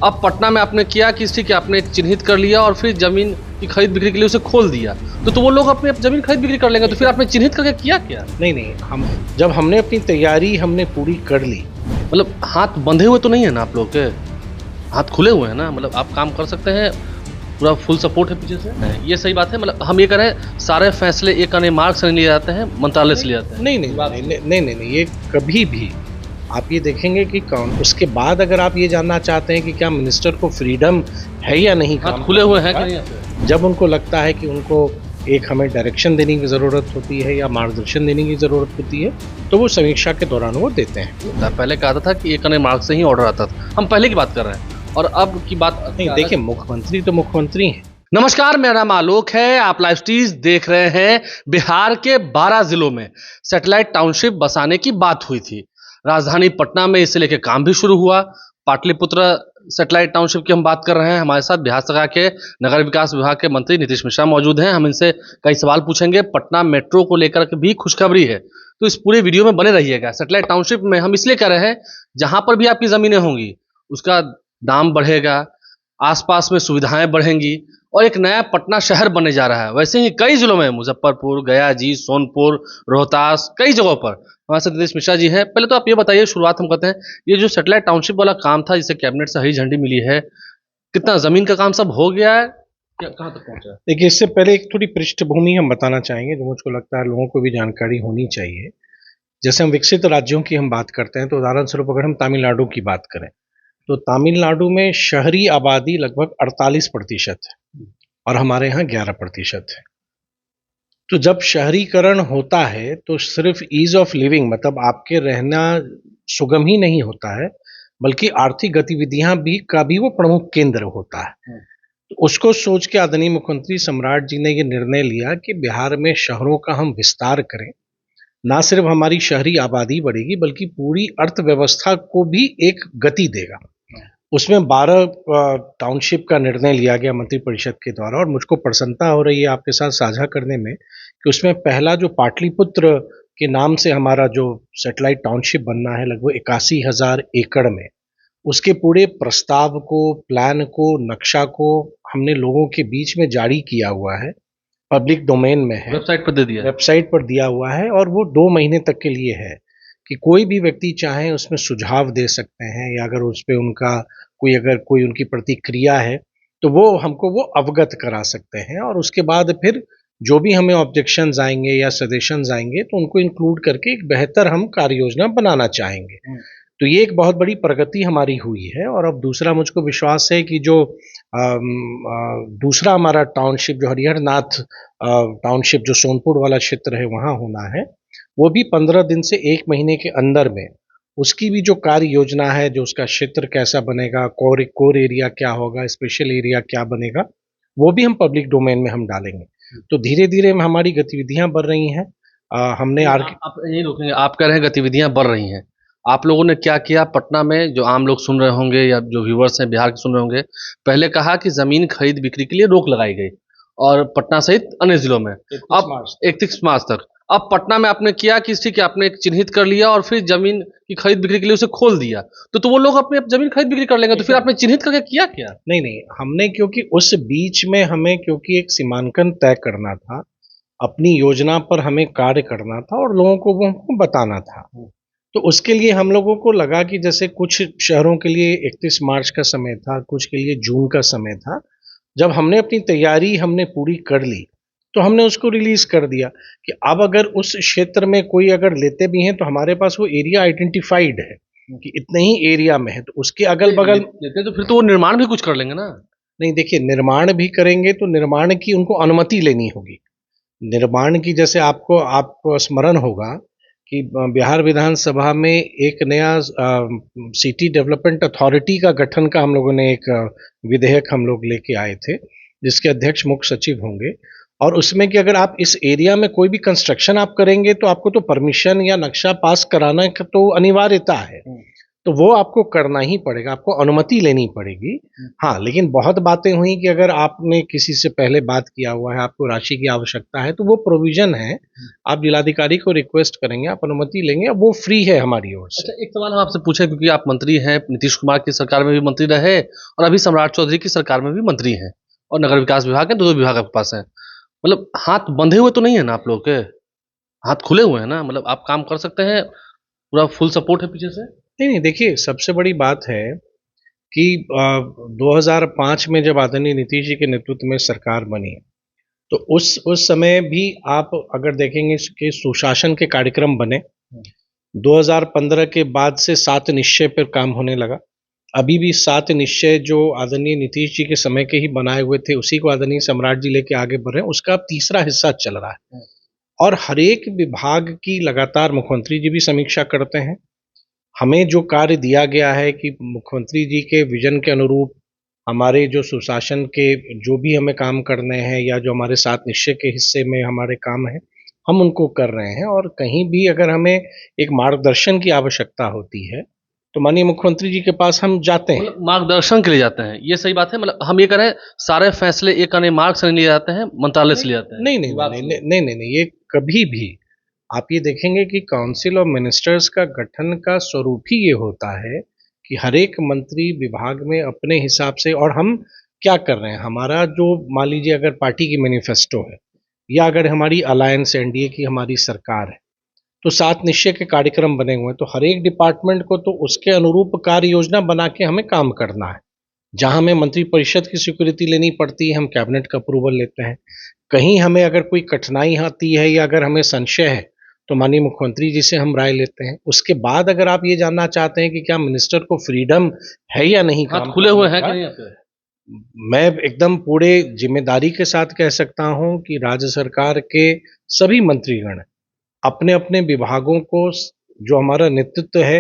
अब पटना में आपने किया कि ठीक है, आपने चिन्हित कर लिया और फिर जमीन की खरीद बिक्री के लिए उसे खोल दिया, तो वो लोग अपनी जमीन खरीद बिक्री कर लेंगे, तो फिर आपने चिन्हित करके किया क्या? नहीं, हम हमने अपनी तैयारी हमने पूरी कर ली। मतलब हाथ बंधे हुए तो नहीं है ना आप लोग के? हाथ खुले हुए हैं ना, मतलब आप काम कर सकते हैं, पूरा फुल सपोर्ट है पीछे से। ये सही बात है, मतलब हम ये कह रहे हैं सारे फैसले एक मार्ग से नहीं लिए जाते हैं, मंत्रालय से लिए जाते हैं। नहीं, ये कभी भी आप ये देखेंगे कि कौन उसके बाद अगर आप ये जानना चाहते हैं कि क्या मिनिस्टर को फ्रीडम है या नहीं, हाथ काम खुले हुए हैं करने कि का, नहीं? जब उनको लगता है कि उनको एक हमें डायरेक्शन देने की ज़रूरत होती है या मार्गदर्शन देने की ज़रूरत होती है, तो वो समीक्षा के दौरान वो देते हैं। पहले कहा था कि एक मार्ग से ही ऑर्डर आता था, हम पहले की बात कर रहे हैं, और अब की बात नहीं, देखिए मुख्यमंत्री तो मुख्यमंत्री हैं। नमस्कार, मेरा नाम आलोक है। आप लाइव स्टीज देख रहे हैं। बिहार के 12 जिलों में सैटेलाइट टाउनशिप बसाने की बात हुई थी। राजधानी पटना में इसे लेकर काम भी शुरू हुआ। पाटलिपुत्र सैटेलाइट टाउनशिप की हम बात कर रहे हैं। हमारे साथ बिहार सरकार के नगर विकास विभाग के मंत्री नीतीश मिश्रा मौजूद हैं। हम इनसे कई सवाल पूछेंगे। पटना मेट्रो को लेकर के भी खुशखबरी है, तो इस पूरे वीडियो में बने रहिएगा। सैटेलाइट टाउनशिप में हम इसलिए कह रहे हैं, जहां पर भी आपकी जमीनें होंगी उसका दाम बढ़ेगा, आसपास में सुविधाएं बढ़ेंगी और एक नया पटना शहर बनने जा रहा है। वैसे ही कई जिलों में, मुजफ्फरपुर, गया जी, सोनपुर, रोहतास, कई जगहों पर हमारे साथ नीतीश मिश्रा जी हैं। पहले तो आप ये बताइए, शुरुआत हम करते हैं, ये जो सैटेलाइट टाउनशिप वाला काम था, जिसे कैबिनेट से हरी झंडी मिली है, कितना जमीन का काम सब हो गया है, कहाँ तक पहुंचा है? देखिए, इससे पहले एक थोड़ी पृष्ठभूमि हम बताना चाहेंगे जो मुझको लगता है लोगों को भी जानकारी होनी चाहिए। जैसे हम विकसित राज्यों की हम बात करते हैं, तो उदाहरण स्वरूप अगर हम तमिलनाडु की बात करें, तो तमिलनाडु में शहरी आबादी लगभग 48% है और हमारे यहाँ 11% है। तो जब शहरीकरण होता है तो सिर्फ ईज ऑफ लिविंग, मतलब आपके रहना सुगम ही नहीं होता है, बल्कि आर्थिक गतिविधियां भी का भी वो प्रमुख केंद्र होता है। तो उसको सोच के आदरणीय मुख्यमंत्री सम्राट जी ने ये निर्णय लिया कि बिहार में शहरों का हम विस्तार करें। ना सिर्फ हमारी शहरी आबादी बढ़ेगी, बल्कि पूरी अर्थव्यवस्था को भी एक गति देगा। उसमें 12 टाउनशिप का निर्णय लिया गया मंत्रिपरिषद के द्वारा, और मुझको प्रसन्नता हो रही है आपके साथ साझा करने में कि उसमें पहला जो पाटलिपुत्र के नाम से हमारा जो सैटेलाइट टाउनशिप बनना है, लगभग 81,000 एकड़ में, उसके पूरे प्रस्ताव को, प्लान को, नक्शा को हमने लोगों के बीच में जारी किया हुआ है। पब्लिक डोमेन में है, वेबसाइट पर दे दिया है। वेबसाइट पर दिया हुआ है, और वो 2 महीने तक के लिए है कि कोई भी व्यक्ति चाहे उसमें सुझाव दे सकते हैं, या अगर उस पे उनका अगर कोई उनकी प्रतिक्रिया है तो वो हमको वो अवगत करा सकते हैं, और उसके बाद फिर जो भी हमें ऑब्जेक्शंस आएंगे या सजेशंस आएंगे तो उनको इंक्लूड करके एक बेहतर हम कार्य योजना बनाना चाहेंगे। तो ये एक बहुत बड़ी प्रगति हमारी हुई है। और अब दूसरा मुझको विश्वास है कि जो दूसरा हमारा टाउनशिप जो हरिहरनाथ टाउनशिप जो सोनपुर वाला क्षेत्र है वहाँ होना है, वो भी 15 दिन से 1 महीने के अंदर में उसकी भी जो कार्य योजना है, जो उसका क्षेत्र कैसा बनेगा, कोर एरिया क्या होगा, स्पेशल एरिया क्या बनेगा, वो भी हम पब्लिक डोमेन में हम डालेंगे। तो धीरे धीरे हमारी गतिविधियां बढ़ रही हैं। हमने आप यही रोकेंगे, आप कह रहे हैं गतिविधियां बढ़ रही हैं, आप लोगों ने क्या किया पटना में? जो आम लोग सुन रहे होंगे या जो व्यूवर्स हैं बिहार के सुन रहे होंगे, पहले कहा कि जमीन खरीद बिक्री के लिए रोक लगाई गई, और पटना सहित अन्य जिलों में अब 31 मार्च तक। अब पटना में आपने किया कि ठीक है, आपने चिन्हित कर लिया और फिर जमीन की खरीद बिक्री के लिए उसे खोल दिया, तो वो लोग अपनी जमीन खरीद बिक्री कर लेंगे, तो फिर आपने चिन्हित करके किया क्या? नहीं, हमने क्योंकि उस बीच में हमें क्योंकि एक सीमांकन तय करना था, अपनी योजना पर हमें कार्य करना था और लोगों को वो हमको बताना था। तो उसके लिए हम लोगों को लगा कि जैसे कुछ शहरों के लिए 31 मार्च का समय था, कुछ के लिए जून का समय था। जब हमने अपनी तैयारी हमने पूरी कर ली, तो हमने उसको रिलीज कर दिया कि अब अगर उस क्षेत्र में कोई अगर लेते भी हैं तो हमारे पास वो एरिया आइडेंटिफाइड है कि इतने ही एरिया में है, तो उसके अगल बगल लेते तो फिर तो वो निर्माण भी कुछ कर लेंगे ना। नहीं, देखिए निर्माण भी करेंगे तो निर्माण की उनको अनुमति लेनी होगी। निर्माण की, जैसे आपको स्मरण होगा कि बिहार विधानसभा में एक नया सिटी डेवलपमेंट अथॉरिटी का गठन का हम लोगों ने एक विधेयक हम लोग लेके आए थे, जिसके अध्यक्ष मुख्य सचिव होंगे। और उसमें कि अगर आप इस एरिया में कोई भी कंस्ट्रक्शन आप करेंगे तो आपको तो परमिशन या नक्शा पास कराना का तो अनिवार्यता है। तो वो आपको करना ही पड़ेगा, आपको अनुमति लेनी पड़ेगी। हाँ, लेकिन बहुत बातें हुई कि अगर आपने किसी से पहले बात किया हुआ है, आपको राशि की आवश्यकता है, तो वो प्रोविज़न है, आप जिलाधिकारी को रिक्वेस्ट करेंगे, आप अनुमति लेंगे, अब वो फ्री है हमारी ओर से। अच्छा, एक सवाल हम आपसे पूछे क्योंकि आप मंत्री हैं, नीतीश कुमार की सरकार में भी मंत्री रहे और अभी सम्राट चौधरी की सरकार में भी मंत्री हैं और नगर विकास विभाग है, 2 विभाग आपके पास है। मतलब हाथ बंधे हुए तो नहीं है ना आप लोग के? हाथ खुले हुए हैं ना? मतलब आप काम कर सकते हैं, पूरा फुल सपोर्ट है पीछे से? नहीं, नहीं, देखिए सबसे बड़ी बात है कि 2005 में जब आदरणीय नीतीश जी के नेतृत्व में सरकार बनी, तो उस समय भी आप अगर देखेंगे कि सुशासन के कार्यक्रम बने। 2015 के बाद से 7 निश्चय पर काम होने लगा। अभी भी 7 निश्चय जो आदरणीय नीतीश जी के समय के ही बनाए हुए थे, उसी को आदरणीय सम्राट जी लेके आगे बढ़ रहे हैं, उसका अब तीसरा हिस्सा चल रहा है। और हर एक विभाग की लगातार मुख्यमंत्री जी भी समीक्षा करते हैं। हमें जो कार्य दिया गया है कि मुख्यमंत्री जी के विजन के अनुरूप हमारे जो सुशासन के जो भी हमें काम करने हैं या जो हमारे 7 निश्चय के हिस्से में हमारे काम हैं, हम उनको कर रहे हैं। और कहीं भी अगर हमें एक मार्गदर्शन की आवश्यकता होती है, तो माननीय मुख्यमंत्री जी के पास हम जाते हैं। मतलब मार्गदर्शन के लिए जाते हैं, ये सही बात है? मतलब हम ये कह रहे हैं सारे फैसले एक आने मार्ग से नहीं लिए जाते हैं, मंत्रालय से लिए जाते हैं? नहीं, नहीं, विभाग नहीं, से? नहीं, नहीं, नहीं, नहीं, ये कभी भी आप ये देखेंगे कि काउंसिल ऑफ मिनिस्टर्स का गठन का स्वरूप ही ये होता है कि हर एक मंत्री विभाग में अपने हिसाब से। और हम क्या कर रहे हैं, हमारा जो मान लीजिए अगर पार्टी की मैनिफेस्टो है या अगर हमारी अलायंस एनडीए की हमारी सरकार है, तो 7 निश्चय के कार्यक्रम बने हुए हैं, तो हर एक डिपार्टमेंट को तो उसके अनुरूप कार्य योजना बना के हमें काम करना है। जहां हमें मंत्रिपरिषद की स्वीकृति लेनी पड़ती है, हम कैबिनेट का अप्रूवल लेते हैं। कहीं हमें अगर कोई कठिनाई आती है या अगर हमें संशय है, तो माननीय मुख्यमंत्री जी से हम राय लेते हैं। उसके बाद अगर आप ये जानना चाहते हैं कि क्या मिनिस्टर को फ्रीडम है या नहीं हाथ काम खुले हुए करने हैं का, कि नहीं आपके? मैं एकदम पूरे जिम्मेदारी के साथ कह सकता हूं कि राज्य सरकार के सभी मंत्रीगण अपने अपने विभागों को जो हमारा नेतृत्व है,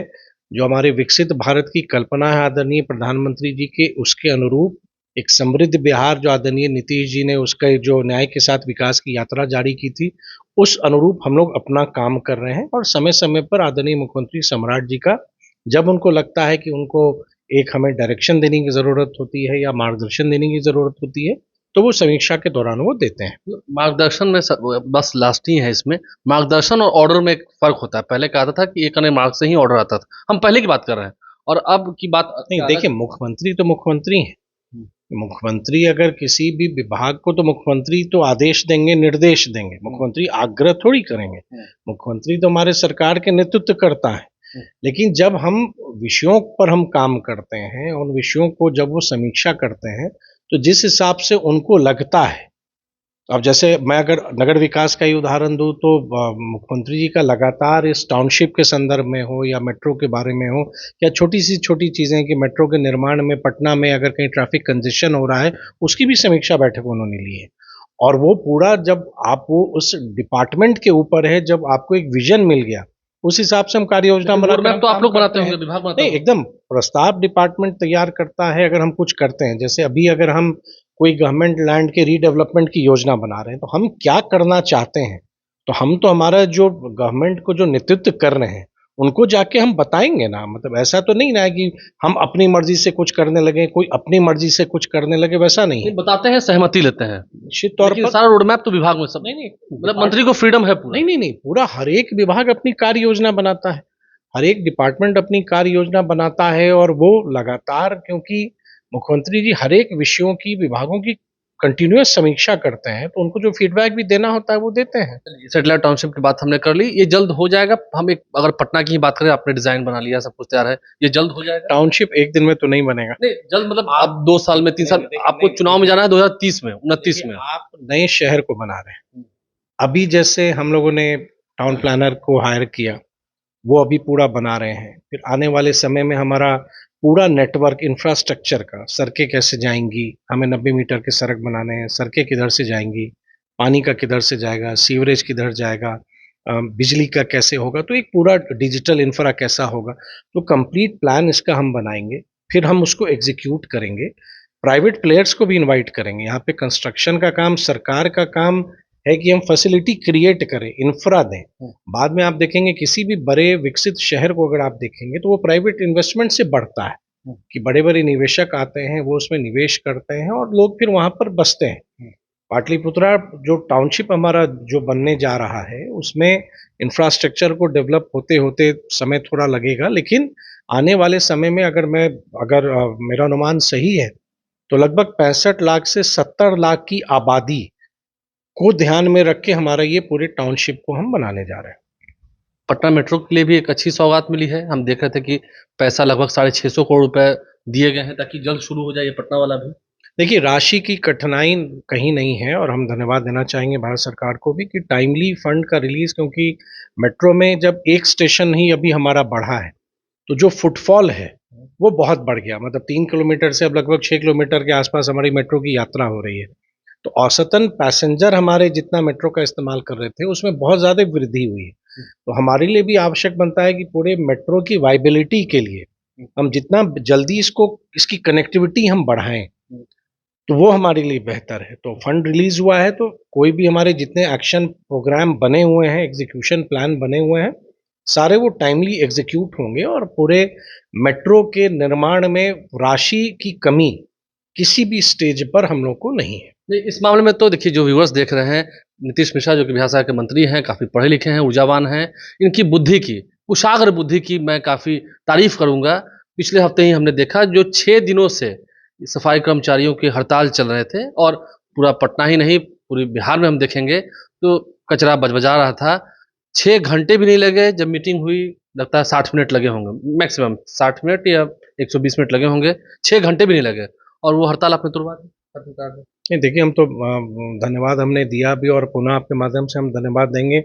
जो हमारे विकसित भारत की कल्पना है आदरणीय प्रधानमंत्री जी के, उसके अनुरूप एक समृद्ध बिहार जो आदरणीय नीतीश जी ने उसका जो न्याय के साथ विकास की यात्रा जारी की थी, उस अनुरूप हम लोग अपना काम कर रहे हैं। और समय समय पर आदरणीय मुख्यमंत्री सम्राट जी का जब उनको लगता है कि उनको एक हमें डायरेक्शन देने की ज़रूरत होती है या मार्गदर्शन देने की ज़रूरत होती है, तो वो समीक्षा के दौरान वो देते हैं। मतलब मार्गदर्शन में बस लास्ट ही है इसमें, मार्गदर्शन और ऑर्डर में एक फर्क होता है। पहले कहा था कि एक आने मार्ग से ही ऑर्डर आता था, हम पहले की बात कर रहे हैं और अब की बात नहीं, क्या देखिए अलग। मुख्यमंत्री तो मुख्यमंत्री हैं। हम्म, मुख्यमंत्री अगर किसी भी विभाग को, तो मुख्यमंत्री तो आदेश देंगे, निर्देश देंगे, मुख्यमंत्री आग्रह थोड़ी करेंगे। मुख्यमंत्री तो हमारे सरकार के नेतृत्व करता है। लेकिन जब हम विषयों पर हम काम करते हैं, उन विषयों को जब वो समीक्षा करते हैं, तो जिस हिसाब से उनको लगता है, अब जैसे मैं अगर नगर विकास का ही उदाहरण दूं, तो मुख्यमंत्री जी का लगातार इस टाउनशिप के संदर्भ में हो या मेट्रो के बारे में हो या छोटी सी छोटी चीज़ें कि मेट्रो के निर्माण में पटना में अगर कहीं ट्रैफिक कंजेशन हो रहा है, उसकी भी समीक्षा बैठक उन्होंने ली है। और वो पूरा जब आप वो उस डिपार्टमेंट के ऊपर है, जब आपको एक विजन मिल गया, उस हिसाब से हम कार्य योजना लेकिन रोड बनाकर मैप हम तो आप काम लोग करते बनाते हैं। होंगे, विभाग बनाता नहीं, होगा। एकदम प्रस्ताव डिपार्टमेंट तैयार करता है अगर हम कुछ करते हैं। जैसे अभी अगर हम कोई गवर्नमेंट लैंड के रीडेवलपमेंट की योजना बना रहे हैं, तो हम क्या करना चाहते हैं, तो हम तो हमारा जो गवर्नमेंट को जो नेतृत्व कर रहे हैं, उनको जाके हम बताएंगे ना। मतलब ऐसा तो नहीं ना है कि हम अपनी मर्जी से कुछ करने लगे, कोई अपनी मर्जी से कुछ करने लगे, वैसा नहीं नहीं है। बताते हैं, सहमति लेते हैं, निश्चित तौर लेकिन पर सारा रोड मैप तो विभाग में सब नहीं, नहीं, मतलब मंत्री को फ्रीडम है पूरा। नहीं, नहीं, नहीं, पूरा हर एक विभाग अपनी कार्य योजना बनाता है। हर एक डिपार्टमेंट अपनी कार्य योजना बनाता है और वो लगातार, क्योंकि मुख्यमंत्री जी हर एक विषयों की, विभागों की कंटिन्यूअस समीक्षा करते हैं, तो उनको जो फीडबैक भी देना होता है वो देते हैं। सेटेलाइट टाउनशिप की बात हमने कर ली, ये जल्द हो जाएगा? हम एक अगर पटना की ही बात करें, आपने डिजाइन बना लिया, सब कुछ तैयार है, ये जल्द हो जाएगा? टाउनशिप एक दिन में तो नहीं बनेगा। नहीं जल्द मतलब अब 2 साल में, 3 साल, नहीं, आपको नहीं, चुनाव में जाना है 2030 में, 29 देखिए में। आप नए शहर को बना रहे हैं। अभी जैसे हम लोगों ने टाउन प्लानर को हायर किया, वो अभी पूरा बना रहे हैं। फिर आने वाले समय में हमारा पूरा नेटवर्क इंफ्रास्ट्रक्चर का, सड़कें कैसे जाएंगी, हमें 90 मीटर के सड़क बनाने हैं, सड़कें किधर से जाएंगी, पानी का किधर से जाएगा, सीवरेज किधर जाएगा, बिजली का कैसे होगा, तो एक पूरा डिजिटल इंफ्रा कैसा होगा, तो कंप्लीट प्लान इसका हम बनाएंगे। फिर हम उसको एग्जीक्यूट करेंगे। प्राइवेट प्लेयर्स को भी इनवाइट करेंगे। यहाँ पे कंस्ट्रक्शन का काम, सरकार का काम है कि हम फैसिलिटी क्रिएट करें, इंफ्रा दें। बाद में आप देखेंगे किसी भी बड़े विकसित शहर को अगर आप देखेंगे तो वो प्राइवेट इन्वेस्टमेंट से बढ़ता है कि बड़े बड़े निवेशक आते हैं, वो उसमें निवेश करते हैं और लोग फिर वहां पर बसते हैं। पाटलिपुत्रा जो टाउनशिप हमारा जो बनने जा रहा है उसमें इंफ्रास्ट्रक्चर को डेवलप होते होते समय थोड़ा लगेगा, लेकिन आने वाले समय में अगर मेरा अनुमान सही है तो लगभग 65 लाख से 70 लाख की आबादी को ध्यान में रख के हमारा ये पूरे टाउनशिप को हम बनाने जा रहे हैं। पटना मेट्रो के लिए भी एक अच्छी सौगात मिली है। हम देख रहे थे कि पैसा लगभग 650 करोड़ रुपए दिए गए हैं ताकि जल्द शुरू हो जाए ये पटना वाला भी। देखिए, राशि की कठिनाई कहीं नहीं है और हम धन्यवाद देना चाहेंगे भारत सरकार को भी कि टाइमली फंड का रिलीज, क्योंकि मेट्रो में जब एक स्टेशन ही अभी हमारा बढ़ा है तो जो फुटफॉल है वो बहुत बढ़ गया। मतलब 3 किलोमीटर से अब लगभग 6 किलोमीटर के आसपास हमारी मेट्रो की यात्रा हो रही है। तो औसतन पैसेंजर हमारे जितना मेट्रो का इस्तेमाल कर रहे थे उसमें बहुत ज़्यादा वृद्धि हुई है। तो हमारे लिए भी आवश्यक बनता है कि पूरे मेट्रो की वाइबिलिटी के लिए हम जितना जल्दी इसकी कनेक्टिविटी हम बढ़ाएं तो वो हमारे लिए बेहतर है। तो फंड रिलीज हुआ है तो कोई भी हमारे जितने एक्शन प्रोग्राम बने हुए हैं, एग्जीक्यूशन प्लान बने हुए हैं, सारे वो टाइमली एग्जीक्यूट होंगे और पूरे मेट्रो के निर्माण में राशि की कमी किसी भी स्टेज पर हम लोग को नहीं है। नहीं, इस मामले में तो देखिए जो व्यूअर्स देख रहे हैं, नीतीश मिश्रा जो कि बिहार सरकार के मंत्री हैं, काफ़ी पढ़े लिखे हैं, ऊर्जावान हैं, इनकी बुद्धि की, कुशाग्र बुद्धि की मैं काफ़ी तारीफ करूंगा। पिछले हफ्ते ही हमने देखा जो 6 दिनों से सफाई कर्मचारियों की हड़ताल चल रहे थे और पूरा पटना ही नहीं पूरे बिहार में हम देखेंगे तो कचरा बजबजा रहा था। 6 घंटे भी नहीं लगे जब मीटिंग हुई, लगता है 60 मिनट लगे होंगे मैक्सिमम, 60 मिनट या 120 मिनट लगे होंगे, 6 घंटे भी नहीं लगे और वो हड़ताल आपने तुड़वा दी, खत्म कर दी। नहीं, देखिए, हम तो धन्यवाद हमने दिया भी और पुनः आपके माध्यम से हम धन्यवाद देंगे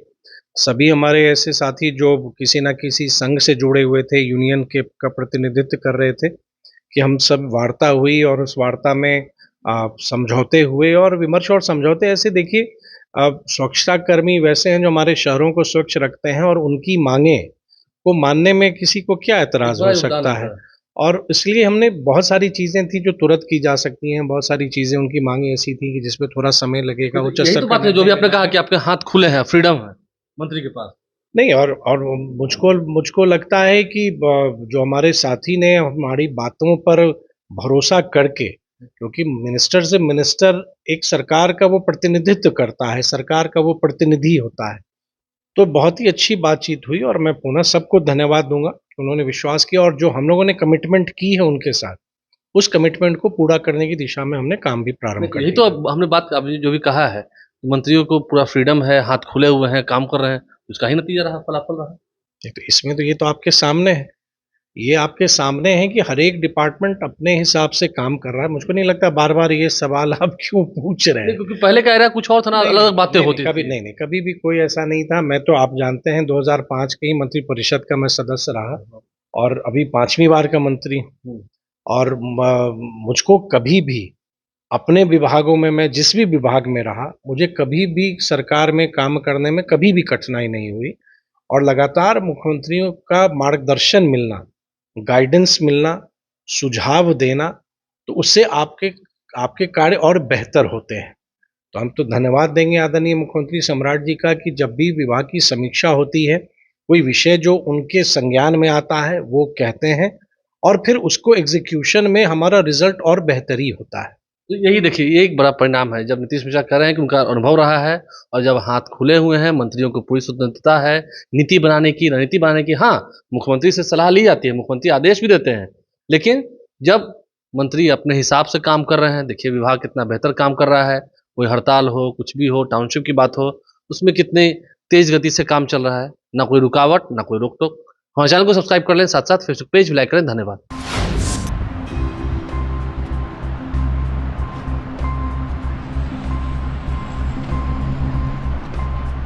सभी हमारे ऐसे साथी जो किसी ना किसी संघ से जुड़े हुए थे, यूनियन के का प्रतिनिधित्व कर रहे थे, कि हम सब वार्ता हुई और उस वार्ता में समझौते हुए और विमर्श और समझौते ऐसे। देखिए, स्वच्छता कर्मी वैसे हैं जो हमारे शहरों को स्वच्छ रखते हैं और उनकी मांगे को मानने में किसी को क्या एतराज हो सकता है। और इसलिए हमने बहुत सारी चीजें थी जो तुरंत की जा सकती हैं, बहुत सारी चीजें उनकी मांगे ऐसी थी कि जिसमें थोड़ा समय लगेगा। उच्च यही स्तर तो बात है जो भी आपने कहा कि आपके हाथ खुले हैं, फ्रीडम है मंत्री के पास। नहीं, और मुझको लगता है कि जो हमारे साथी ने हमारी बातों पर भरोसा करके, क्योंकि मिनिस्टर से मिनिस्टर एक सरकार का वो प्रतिनिधित्व करता है, सरकार का वो प्रतिनिधि होता है, तो बहुत ही अच्छी बातचीत हुई और मैं पुनः सबको धन्यवाद दूंगा। उन्होंने विश्वास किया और जो हम लोगों ने कमिटमेंट की है उनके साथ, उस कमिटमेंट को पूरा करने की दिशा में हमने काम भी प्रारंभ कर यही दिया। तो अब हमने बात अभी जो भी कहा है, मंत्रियों को पूरा फ्रीडम है, हाथ खुले हुए हैं, काम कर रहे हैं, उसका ही नतीजा रहा, फलाफल रहा। तो इसमें तो ये तो आपके सामने है, ये आपके सामने है कि हर एक डिपार्टमेंट अपने हिसाब से काम कर रहा है। मुझको नहीं लगता बार बार ये सवाल आप क्यों पूछ रहे हैं, क्योंकि पहले का एरा कुछ और था ना, अलग अलग बातें होती कभी थी। नहीं, कभी भी कोई ऐसा नहीं था। मैं तो, आप जानते हैं, 2005 के ही मंत्रिपरिषद का मैं सदस्य रहा और अभी 5वीं बार का मंत्री हूँ। और मुझको कभी भी अपने विभागों में, मैं जिस भी विभाग में रहा, मुझे कभी भी सरकार में काम करने में कभी भी कठिनाई नहीं हुई और लगातार मुख्यमंत्रियों का मार्गदर्शन मिलना, गाइडेंस मिलना, सुझाव देना, तो उससे आपके आपके कार्य और बेहतर होते हैं। तो हम तो धन्यवाद देंगे आदरणीय मुख्यमंत्री सम्राट जी का कि जब भी विभाग की समीक्षा होती है, कोई विषय जो उनके संज्ञान में आता है वो कहते हैं और फिर उसको एग्जीक्यूशन में हमारा रिजल्ट और बेहतरी होता है। तो यही देखिए, ये एक बड़ा परिणाम है जब नीतीश मिश्रा कह रहे हैं कि उनका अनुभव रहा है और जब हाथ खुले हुए हैं, मंत्रियों को पूरी स्वतंत्रता है नीति बनाने की, रणनीति बनाने की। हाँ, मुख्यमंत्री से सलाह ली जाती है, मुख्यमंत्री आदेश भी देते हैं, लेकिन जब मंत्री अपने हिसाब से काम कर रहे हैं, देखिए विभाग कितना बेहतर काम कर रहा है। कोई हड़ताल हो, कुछ भी हो, टाउनशिप की बात हो, उसमें कितने तेज गति से काम चल रहा है, ना कोई रुकावट, ना कोई रोक टोक। हमारे चैनल को सब्सक्राइब कर लें, साथ साथ फेसबुक पेज भी लाइक करें। धन्यवाद।